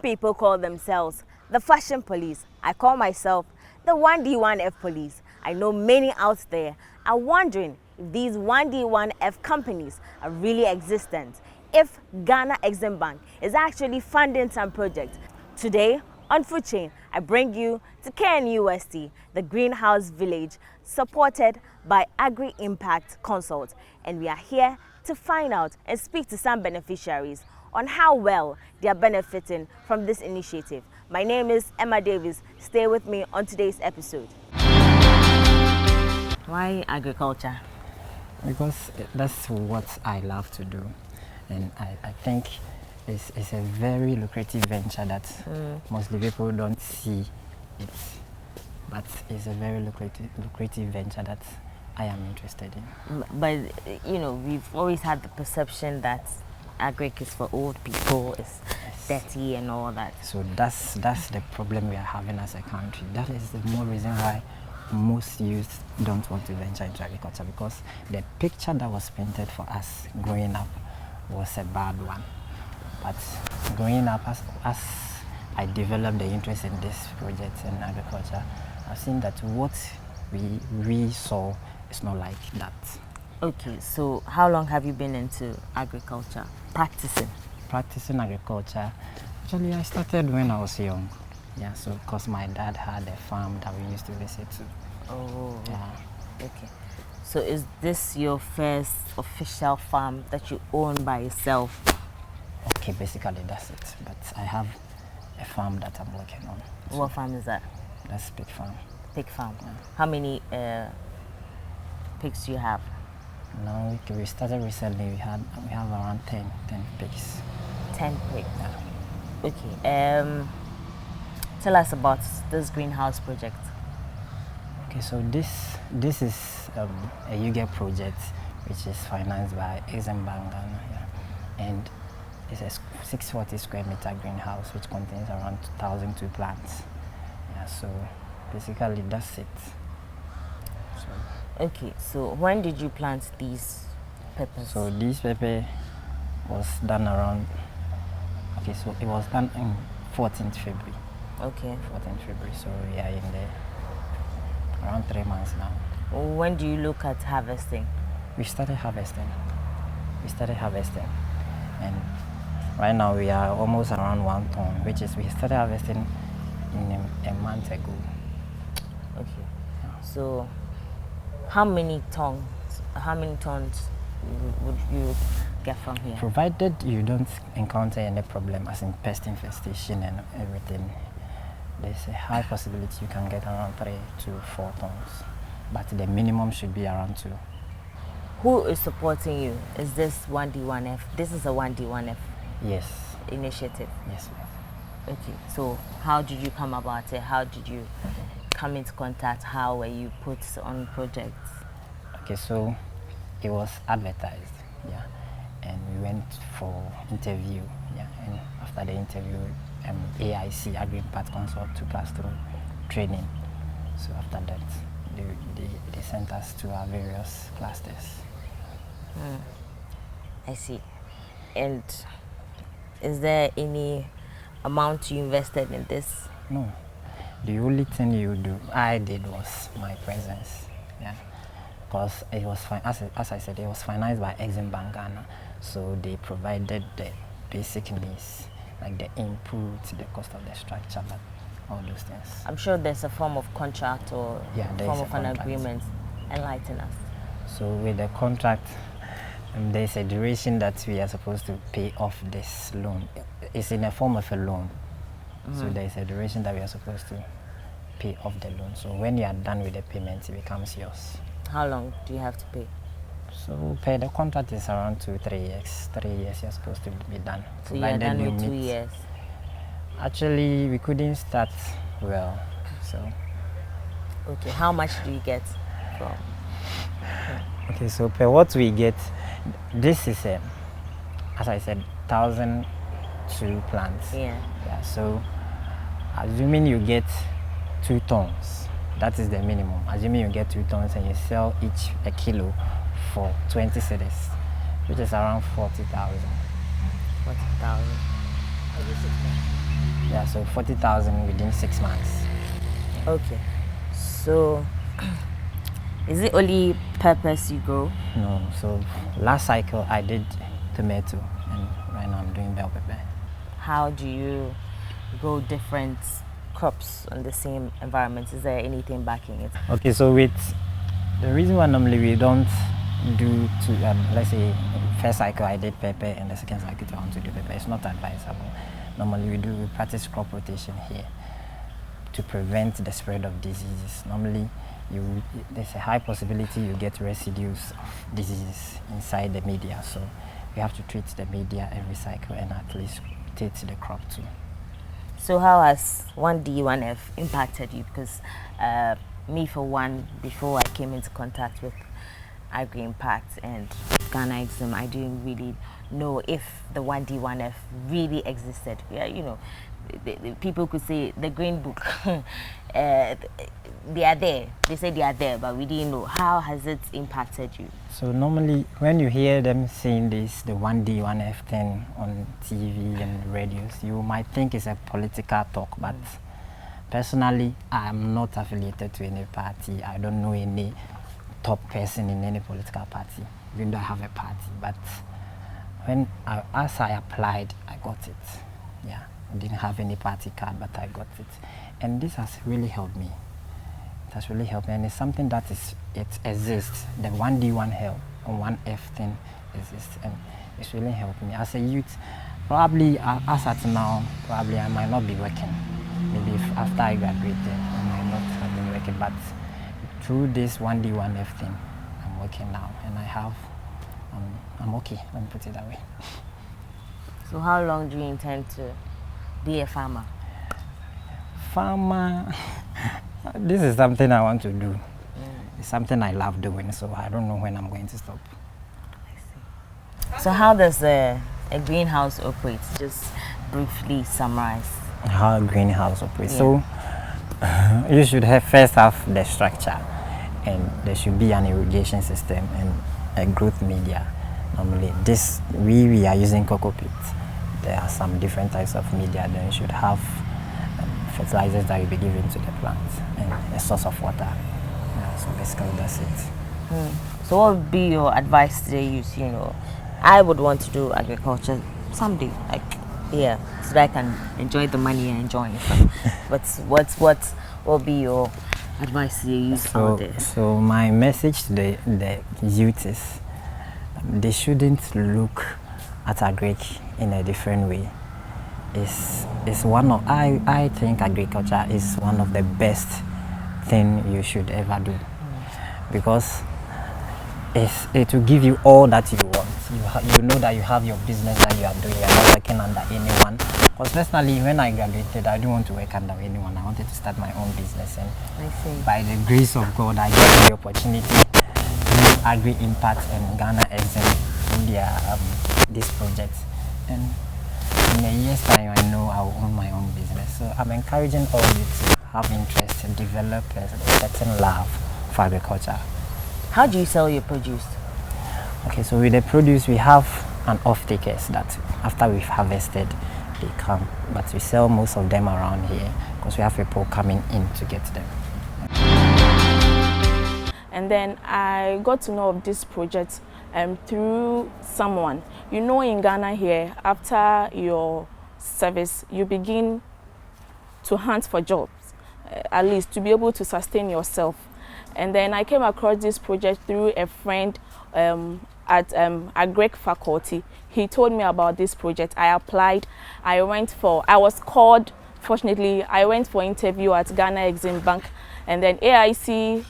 people call themselves the fashion police. I call myself the 1D1F police. I know many out there are wondering if these 1D1F companies are really existent, if Ghana Exim Bank is actually funding some projects. Today on Food Chain, I bring you to KNUST, the greenhouse village supported by Agri Impact Consult, and we are here to find out and speak to some beneficiaries on how well they are benefiting from this initiative. My name is Emma Davis. Stay with me on today's episode. Why agriculture? Because that's what I love to do, and I think it's a very lucrative venture that mostly people don't see it, but it's a very lucrative venture that I am interested in. But you know, we've always had the perception that agric is for old people, it's dirty and all that. So that's the problem we are having as a country. That is the more reason why most youth don't want to venture into agriculture, because the picture that was painted for us growing up was a bad one. But growing up, as I developed the interest in this project in agriculture, I've seen that what we saw is not like that. Okay, so how long have you been into agriculture, practicing agriculture? Actually, I started when I was young. Yeah, so because my dad had a farm that we used to visit to. Oh, yeah. Okay. So is this your first official farm that you own by yourself? Okay, basically that's it. But I have a farm that I'm working on. So what farm is that? That's pig farm. Pig farm. Yeah. How many pigs do you have? Now we started recently. We have around 10 pigs. 10 pigs. Yeah. Okay. Tell us about this greenhouse project. Okay, so this is a UGEP project which is financed by Exim Bank Ghana, yeah. And it's a 640 square meter greenhouse which contains around 2,002 plants. Yeah, so basically that's it. So, okay, so when did you plant these peppers? So this pepper was done around, okay, so it was done in 14th February. Okay. 14th February, so we are in there around 3 months now. When do you look at harvesting? We started harvesting, and right now we are almost around 1 ton, which is we started harvesting in a month ago. Okay. So how many tons would you get from here? Provided you don't encounter any problem as in pest infestation and everything, there's a high possibility you can get around 3 to 4 tons, but the minimum should be around 2. Who is supporting you? Is this 1D1F? This is a 1D1F Yes. initiative? Yes, ma'am. Okay, so how did you come about it? How did you come into contact? How were you put on projects? Okay, so it was advertised, yeah, and we went for interview, yeah, and after the interview, AIC, Agri Impact Consult, took us through training. So after that, they sent us to our various clusters. I see. And is there any amount you invested in this? No. The only thing I did was my presence, yeah, because it was as I said, it was financed by Exim Bank Ghana, so they provided the basic needs like the input, the cost of the structure, but all those things. I'm sure there's a form of contract or form of an agreement. Enlighten us. So with the contract, there's a duration that we are supposed to pay off this loan. It's in a form of a loan. So there's a duration that we are supposed to pay off the loan. So when you are done with the payment, it becomes yours. How long do you have to pay? So the contract is around 2-3 years. 3 years you're supposed to be done. So you're done with 2 years? Actually, we couldn't start well. So. Okay, how much do you get from? Okay, so per what we get, this is as I said, 1,002 plants. Yeah. Yeah. So, assuming you get 2 tons, that is the minimum. Assuming you get 2 tons and you sell each a kilo for 20 cedis, which is around 40,000. 40,000. Every 6 months. Yeah, so 40,000 within 6 months. Okay. So, is it only peppers you grow? No, so last cycle I did tomato, and right now I'm doing bell pepper. How do you grow different crops on the same environment? Is there anything backing it? Okay, so with the reason why normally we don't do let's say first cycle I did pepper and the second cycle I want to do pepper, it's not advisable. Normally we practice crop rotation here to prevent the spread of diseases. Normally there's a high possibility you get residues of diseases inside the media, so we have to treat the media every cycle and at least treat the crop too. So how has 1D, 1F impacted you? Because me for one, before I came into contact with Agri Impact and Ghana Exim, I didn't really know if the 1D, 1F really existed. Yeah, you know, the people could say the Green Book, they are there. They say they are there, but we didn't know. How has it impacted you? So normally when you hear them saying this, the 1D, 1F thing on TV and radios, you might think it's a political talk, but personally, I'm not affiliated to any party. I don't know any top person in any political party, even though I have a party. But as I applied, I got it. Yeah, I didn't have any party card, but I got it. And this has really helped me. It has really helped me, and it's something that it exists. The 1D, 1F thing exists, and it's really helped me. As a youth, probably as at now, probably I might not be working. Maybe if after I graduated, I might not have been working, but through this 1D, 1F thing, I'm working now, and I'm okay, let me put it that way. So how long do you intend to be a farmer? Farmer, this is something I want to do. It's something I love doing, so I don't know when I'm going to stop. I see. So how does a greenhouse operate? Just briefly summarize. How a greenhouse operates. Yeah. So you should first have the structure, and there should be an irrigation system and a growth media. Normally we are using cocoa pit. There are some different types of media. Then you should have fertilizers that will be given to the plants and a source of water. Yeah, so basically that's it. So what would be your advice to the youth? You know, I would want to do agriculture someday, like, yeah, so that I can enjoy the money and enjoy it. But what will be your advice to the youth out there? So my message to the youth is they shouldn't look at agric in a different way. I think agriculture is one of the best thing you should ever do, because it will give you all that you want. You know that you have your business that you are doing. You are not working under anyone. Because personally, when I graduated, I didn't want to work under anyone. I wanted to start my own business, and by the grace of God, I got the opportunity through Agri Impact and Ghana Exim in their this project. And in a year's time, I know I will own my own business. So I'm encouraging all you to have interest and develop a certain love for agriculture. How do you sell your produce? Okay, so with the produce, we have an off-takers that after we've harvested, they come. But we sell most of them around here because we have people coming in to get them. And then I got to know of this project through someone. You know, in Ghana here, after your service, you begin to hunt for jobs, at least to be able to sustain yourself. And then I came across this project through a friend at Agric faculty. He told me about this project. I applied. I was called. Fortunately, I went for interview at Ghana Exim Bank, and then AIC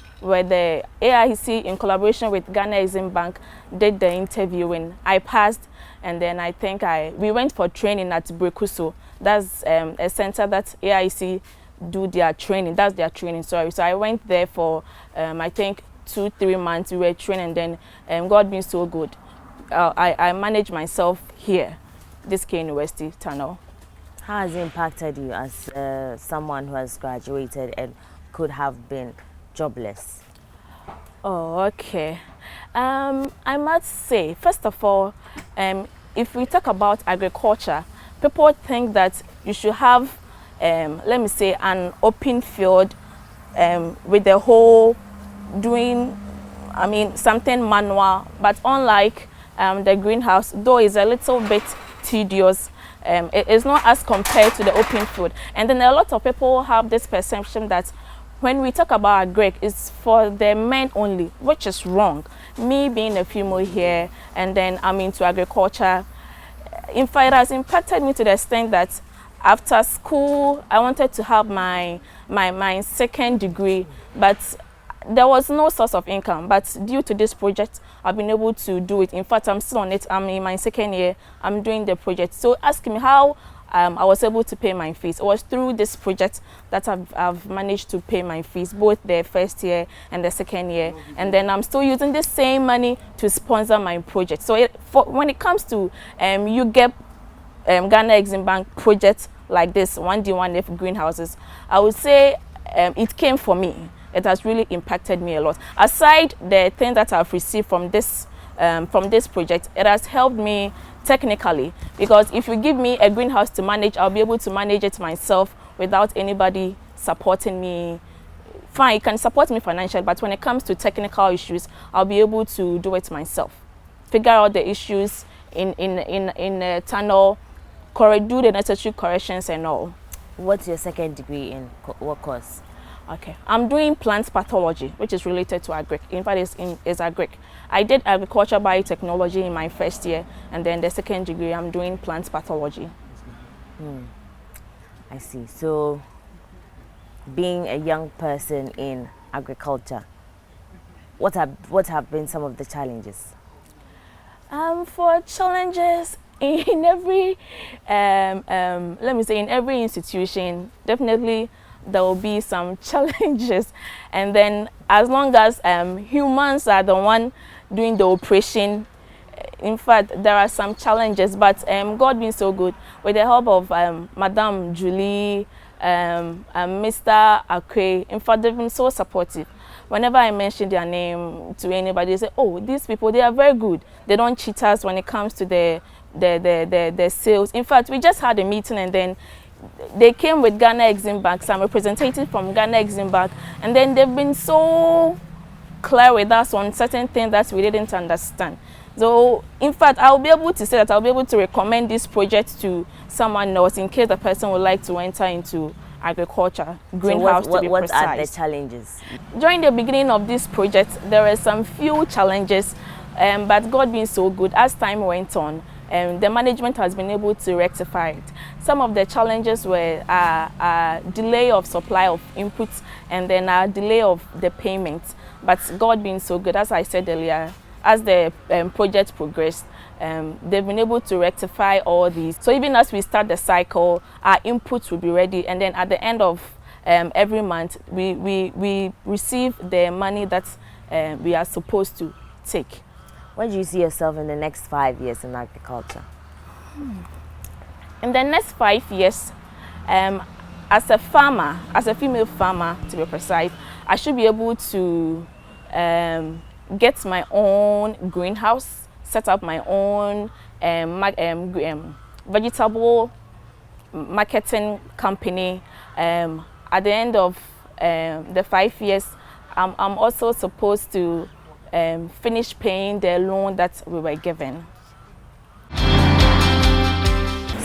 in collaboration with Ghana Exim Bank did the interviewing. I passed, and then I think we went for training at Brekuso. That's a center that AIC do their training. That's their training. Sorry. So I went there for I think 2-3 months. We were training. Then God being so good, I managed myself here, this K University tunnel. How has it impacted you as someone who has graduated and could have been jobless? Oh, okay. I must say, first of all, if we talk about agriculture, people think that you should have, let me say, an open field with the whole doing, I mean, something manual. But unlike the greenhouse, though it's a little bit tedious, it is not as compared to the open field. And then a lot of people have this perception that when we talk about agric, it's for the men only, which is wrong. Me being a female here, and then I'm into agriculture, in fact, it has impacted me to the extent that after school, I wanted to have my second degree, but there was no source of income. But due to this project, I've been able to do it. In fact, I'm still on it. I'm in my second year. I'm doing the project. So ask me how I was able to pay my fees. It was through this project that I've managed to pay my fees, both the first year and the second year. And then I'm still using the same money to sponsor my project. So when it comes to you get Ghana Exim Bank projects like this, 1D1F greenhouses, I would say it came for me. It has really impacted me a lot. Aside the things that I've received from this project, it has helped me technically, because if you give me a greenhouse to manage, I'll be able to manage it myself without anybody supporting me. Fine, you can support me financially, but when it comes to technical issues, I'll be able to do it myself. Figure out the issues in a tunnel, do the necessary corrections and all. What's your second degree in? What course? Okay, I'm doing plant pathology, which is related to agric. In fact, it's agric. I did agriculture biotechnology in my first year, and then the second degree, I'm doing plant pathology. I see. So, being a young person in agriculture, what have been some of the challenges? For challenges in every, let me say, in every institution, definitely there will be some challenges. And then as long as humans are the one doing the operation, in fact, there are some challenges, but God being so good, with the help of Madame Julie, Mr. Akwe, in fact, they've been so supportive. Whenever I mention their name to anybody, they say, oh, these people, they are very good. They don't cheat us when it comes to the sales. In fact, we just had a meeting, and then they came with Ghana Exim Bank, some representative from Ghana Exim Bank, and then they've been so clear with us on certain things that we didn't understand. So, in fact, I'll be able to say that I'll be able to recommend this project to someone else in case the person would like to enter into agriculture, greenhouse to be precise. What are the challenges? During the beginning of this project, there were some few challenges, but God being so good, as time went on, the management has been able to rectify it. Some of the challenges were delay of supply of inputs, and then a delay of the payment. But God being so good, as I said earlier, as the project progressed, they've been able to rectify all these. So even as we start the cycle, our inputs will be ready, and then at the end of every month, we receive the money that we are supposed to take. Where do you see yourself in the next 5 years in agriculture? In the next 5 years, as a farmer, as a female farmer to be precise, I should be able to get my own greenhouse, set up my own vegetable marketing company. At the end of the 5 years, I'm also supposed to finish paying the loan that we were given.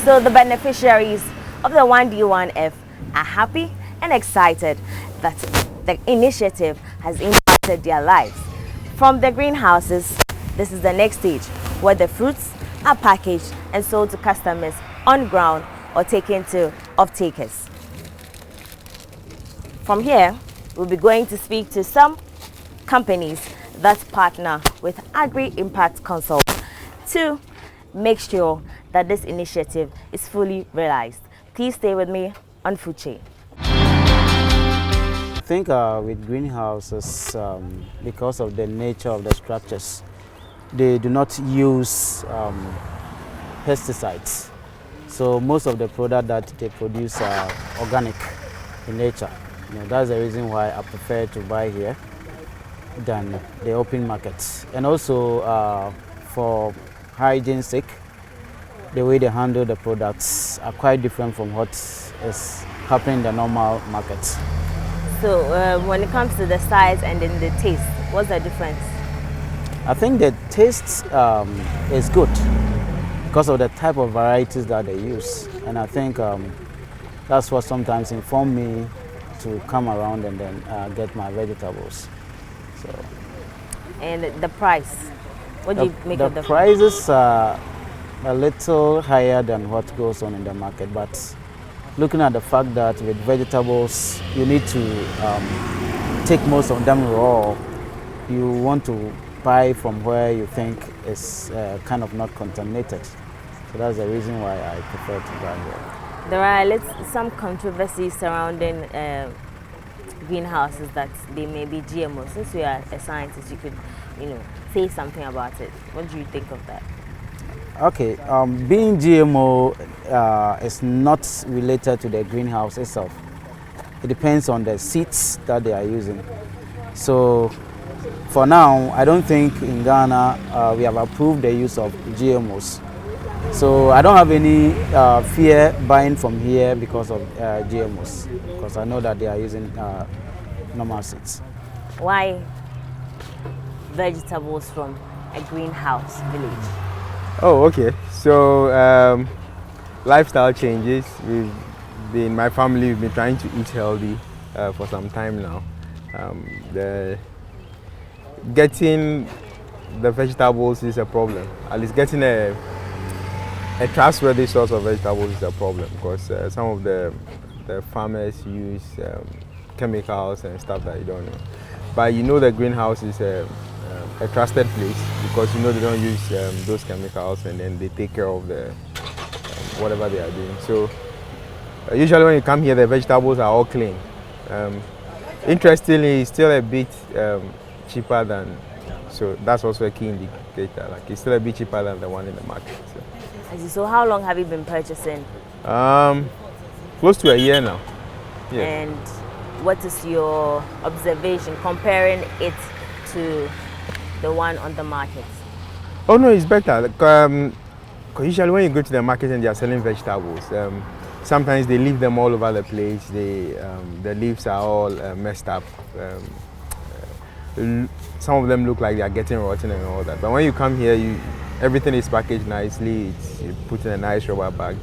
So the beneficiaries of the 1D1F are happy and excited that the initiative has impacted their lives. From the greenhouses, this is the next stage where the fruits are packaged and sold to customers on ground or taken to off-takers. From here, we'll be going to speak to some companies that partner with Agri Impact Consult to make sure that this initiative is fully realized. Please stay with me on Food Chain. I think with greenhouses, because of the nature of the structures, they do not use pesticides. So most of the product that they produce are organic in nature. That's the reason why I prefer to buy here than the open markets. And also for hygiene sake, the way they handle the products are quite different from what is happening in the normal market. So when it comes to the size and then the taste, what's the difference? I think the taste is good because of the type of varieties that they use, and I think that's what sometimes informed me to come around and then get my vegetables. So. And the price, what do you make of the prices are a little higher than what goes on in the market, but looking at the fact that with vegetables you need to take most of them raw, you want to buy from where you think is kind of not contaminated. So that's the reason why I prefer to buy here. There are some controversies surrounding greenhouses that they may be GMO. Since you are a scientist, you could, say something about it. What do you think of that? Okay, being GMO is not related to the greenhouse itself. It depends on the seeds that they are using. So for now, I don't think in Ghana we have approved the use of GMOs. So I don't have any fear buying from here because of GMOs, because I know that they are using normal seeds. Why vegetables from a greenhouse village? Oh, okay. So lifestyle changes. My family, we've been trying to eat healthy for some time now. Getting the vegetables is a problem. At least getting a trustworthy source of vegetables is a problem, because some of the farmers use chemicals and stuff that you don't know. But the greenhouse is a trusted place because they don't use those chemicals, and then they take care of the whatever they are doing. So usually when you come here, the vegetables are all clean. Interestingly, it's still a bit cheaper than, so that's also a key indicator. Like, it's still a bit cheaper than the one in the market. So how long have you been purchasing? Close to a year now. Yeah. And what is your observation comparing it to the one on the market? Oh no, it's better. Like, usually when you go to the market and they are selling vegetables, sometimes they leave them all over the place. The leaves are all messed up. Some of them look like they are getting rotten and all that. But when you come here, everything is packaged nicely. It's put in a nice rubber bag.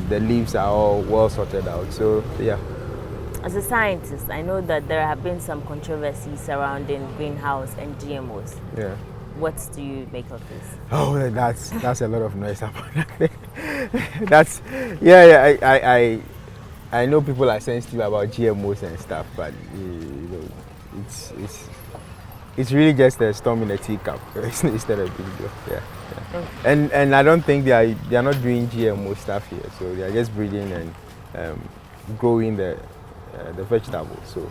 The leaves are all well sorted out. So yeah. As a scientist, I know that there have been some controversies surrounding greenhouse and GMOs. Yeah. What do you make of this? Oh, that's a lot of noise about that. I know people are sensitive about GMOs and stuff, but it's really just a storm in a teacup. It's not a big deal. Yeah. Okay. And I don't think they are not doing GMO stuff here. So they are just breeding and growing the vegetables. So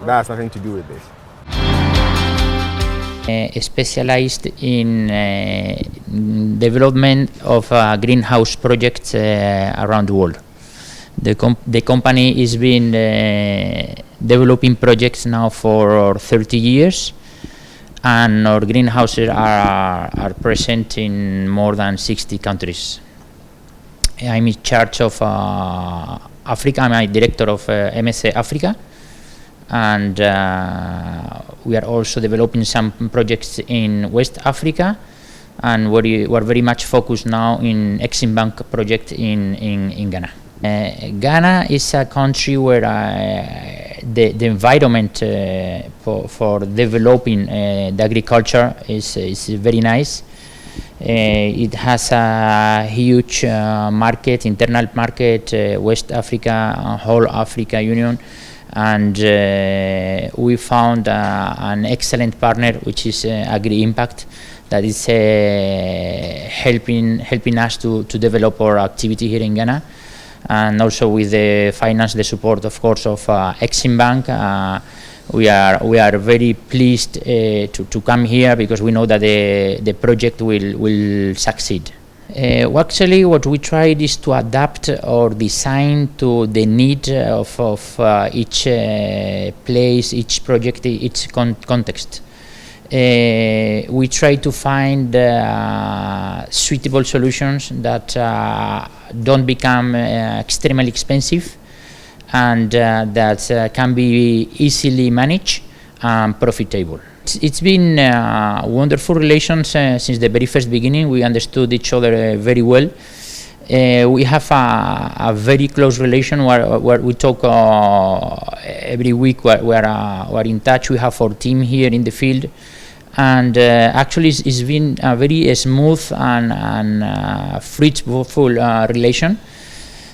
that has nothing to do with this. Specialized in development of greenhouse projects around the world. The company has been developing projects now for 30 years, and our greenhouses are present in more than 60 countries. I'm in charge of Africa. I'm a director of MSA Africa, and we are also developing some projects in West Africa, and we're very much focused now in Exim Bank project in Ghana. Ghana is a country where the environment for developing the agriculture is very nice. It has a huge market, internal market, West Africa, whole Africa Union, and we found an excellent partner, which is Agri-Impact, that is helping us to develop our activity here in Ghana. And also with the support, of course, of Exim Bank, we are very pleased to come here, because we know that the project will succeed. Actually, what we tried is to adapt our design to the need of each place, each project, each context. We try to find suitable solutions that don't become extremely expensive and that can be easily managed and profitable. It's been a wonderful relations since the very first beginning. We understood each other very well. We have a very close relation where we talk every week. We're in touch. We have our team here in the field, and actually it's been a very smooth and fruitful relation.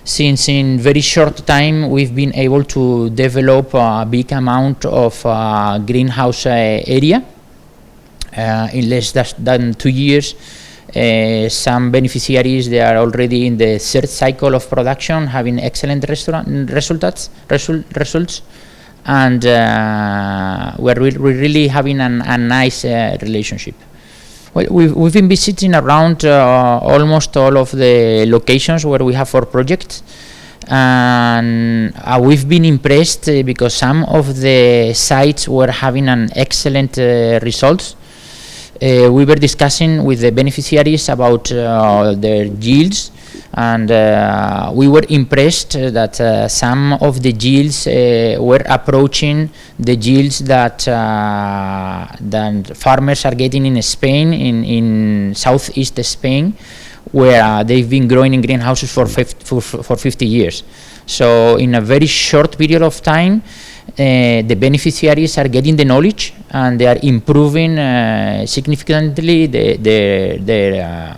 Since in very short time we've been able to develop a big amount of greenhouse area in less than 2 years. Some beneficiaries, they are already in the third cycle of production, having excellent results, and we're really having a nice relationship. Well, we've been visiting around almost all of the locations where we have our projects, and we've been impressed because some of the sites were having an excellent results. We were discussing with the beneficiaries about their yields, and we were impressed that some of the yields were approaching the yields that farmers are getting in Spain, in southeast Spain, where they've been growing in greenhouses for 50 years. So in a very short period of time, the beneficiaries are getting the knowledge and they are improving significantly their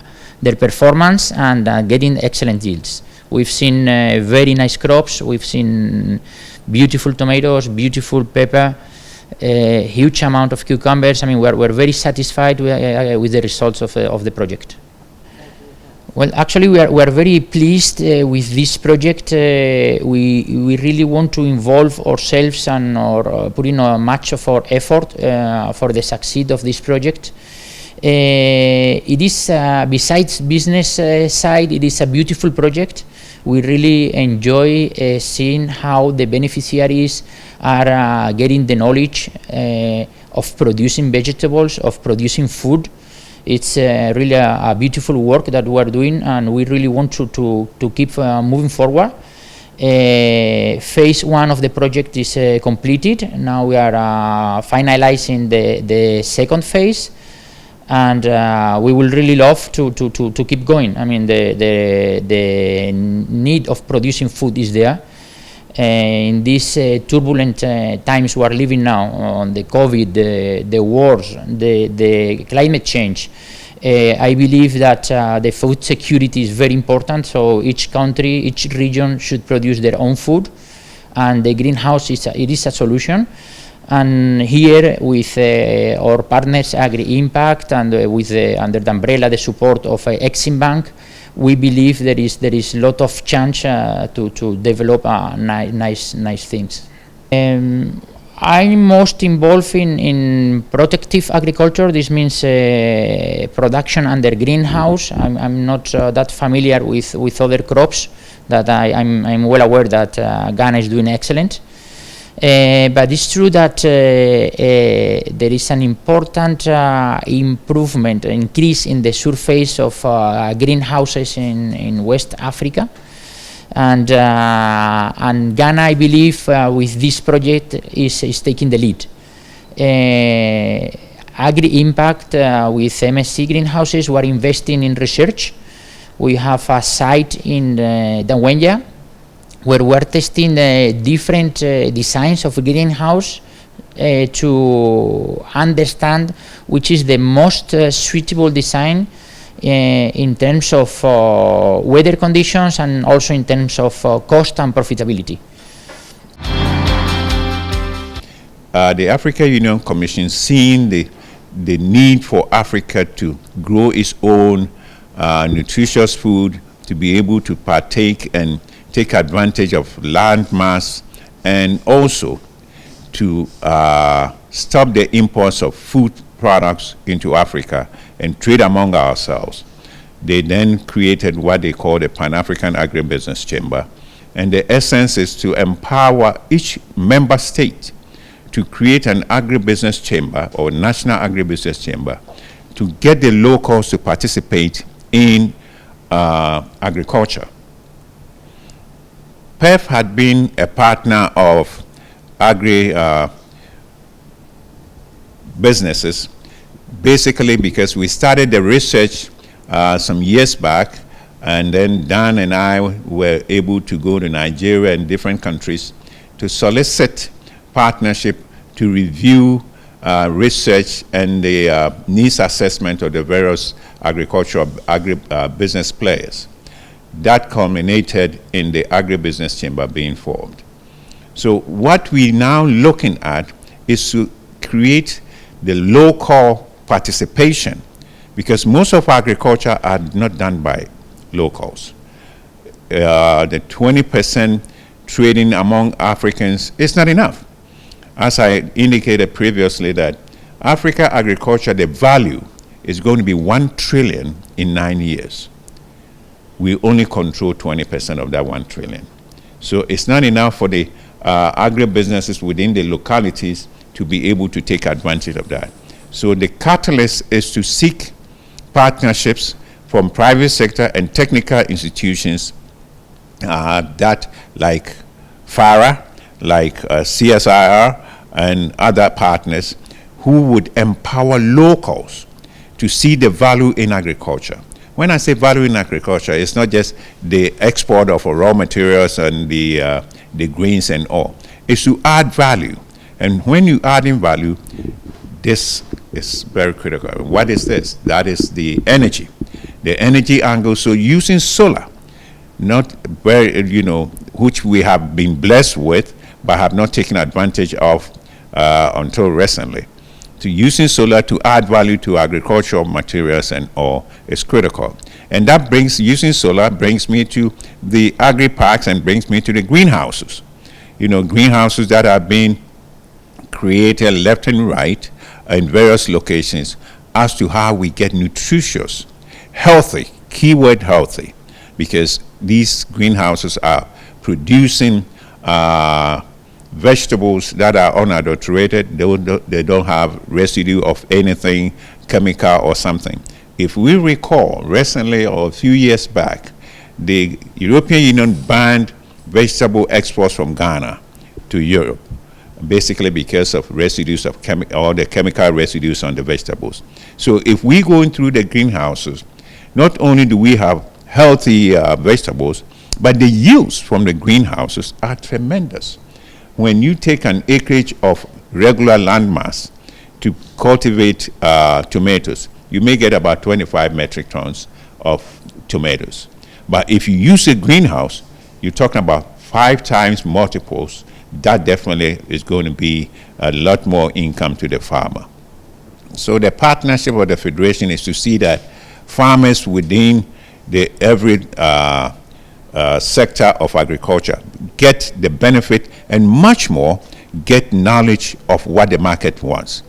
performance and getting excellent yields. We've seen very nice crops. We've seen beautiful tomatoes, beautiful pepper, a huge amount of cucumbers. I mean, we're very satisfied with the results of the project. Well, actually, we are very pleased with this project. We really want to involve ourselves and put in much of our effort for the succeed of this project. It is, besides business side, it is a beautiful project. We really enjoy seeing how the beneficiaries are getting the knowledge of producing vegetables, of producing food. It's really a beautiful work that we're doing, and we really want to keep moving forward. Phase 1 of the project is completed. Now we are finalizing the second phase, and we will really love to keep going. I mean, the need of producing food is there. In these turbulent times we are living now, on the COVID, the wars, the climate change, I believe that the food security is very important. So each country, each region should produce their own food, and the greenhouse is a solution. And here, with our partners Agri Impact and with under the umbrella, the support of Exim Bank, we believe there is a lot of chance to develop nice things. I'm most involved in protective agriculture. This means production under greenhouse. I'm not that familiar with other crops. That I'm well aware that Ghana is doing excellent. But it's true that there is an important increase in the surface of greenhouses in West Africa, and Ghana, I believe, with this project is taking the lead. Agri Impact with MSC greenhouses, we are investing in research. We have a site in Dawenya, where we're testing different designs of greenhouse to understand which is the most suitable design in terms of weather conditions and also in terms of cost and profitability. The Africa Union Commission, seeing the need for Africa to grow its own nutritious food, to be able to partake and take advantage of land mass, and also to stop the imports of food products into Africa and trade among ourselves. They then created what they call the Pan-African Agribusiness Chamber. And the essence is to empower each member state to create an agribusiness chamber or national agribusiness chamber to get the locals to participate in agriculture. PEF had been a partner of agri businesses, basically because we started the research some years back, and then Dan and I were able to go to Nigeria and different countries to solicit partnership to review research and the needs assessment of the various agricultural business players. That culminated in the agribusiness chamber being formed. So what we're now looking at is to create the local participation, because most of agriculture are not done by locals. The 20% trading among Africans is not enough. As I indicated previously, that Africa agriculture, the value is going to be 1 trillion in 9 years. We only control 20% of that 1 trillion. So it's not enough for the agribusinesses within the localities to be able to take advantage of that. So the catalyst is to seek partnerships from private sector and technical institutions that like FARA, like CSIR, and other partners who would empower locals to see the value in agriculture. When I say value in agriculture, it's not just the export of raw materials and the grains and all. It's to add value. And when you add in value, this is very critical. What is this? That is the energy angle. So using solar, not very, which we have been blessed with, but have not taken advantage of until recently. To using solar to add value to agricultural materials and all is critical. And that using solar brings me to the agri-parks and brings me to the greenhouses. Greenhouses that are being created left and right in various locations as to how we get nutritious, healthy, keyword healthy, because these greenhouses are producing vegetables that are unadulterated. They don't have residue of anything, chemical or something. If we recall, recently or a few years back, the European Union banned vegetable exports from Ghana to Europe, basically because of residues of all the chemical residues on the vegetables. So if we go in through the greenhouses, not only do we have healthy vegetables, but the yields from the greenhouses are tremendous. When you take an acreage of regular landmass to cultivate tomatoes, you may get about 25 metric tons of tomatoes. But if you use a greenhouse, you're talking about 5 times multiples. That definitely is going to be a lot more income to the farmer. So the partnership of the Federation is to see that farmers within every sector of agriculture get the benefit, and much more get knowledge of what the market wants.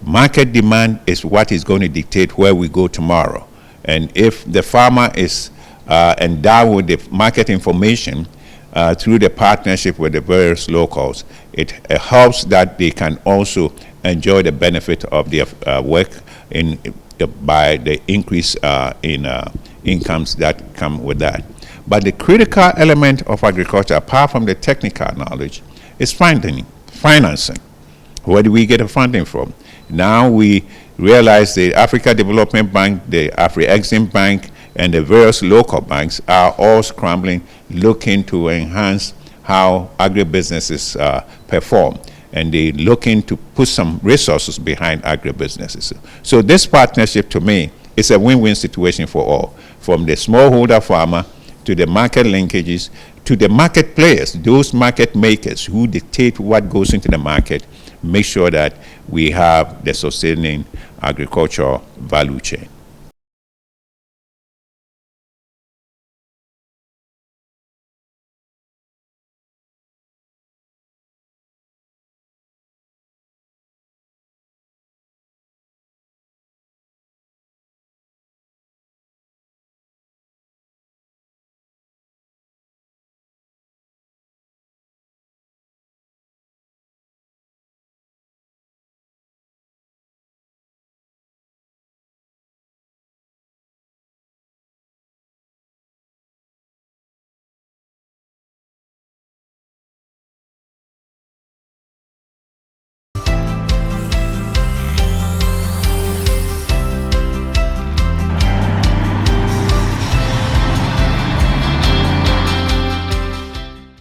Market demand is what is going to dictate where we go tomorrow. And if the farmer is endowed with the market information through the partnership with the various locals, it helps that they can also enjoy the benefit of their work by the increase in incomes that come with that. But the critical element of agriculture, apart from the technical knowledge, is financing. Where do we get the funding from? Now we realize the Africa Development Bank, the Afri-Exim Bank, and the various local banks are all scrambling, looking to enhance how agribusinesses perform. And they're looking to put some resources behind agribusinesses. So this partnership, to me, is a win-win situation for all, from the smallholder farmer to the market linkages, to the market players, those market makers who dictate what goes into the market, make sure that we have the sustaining agricultural value chain.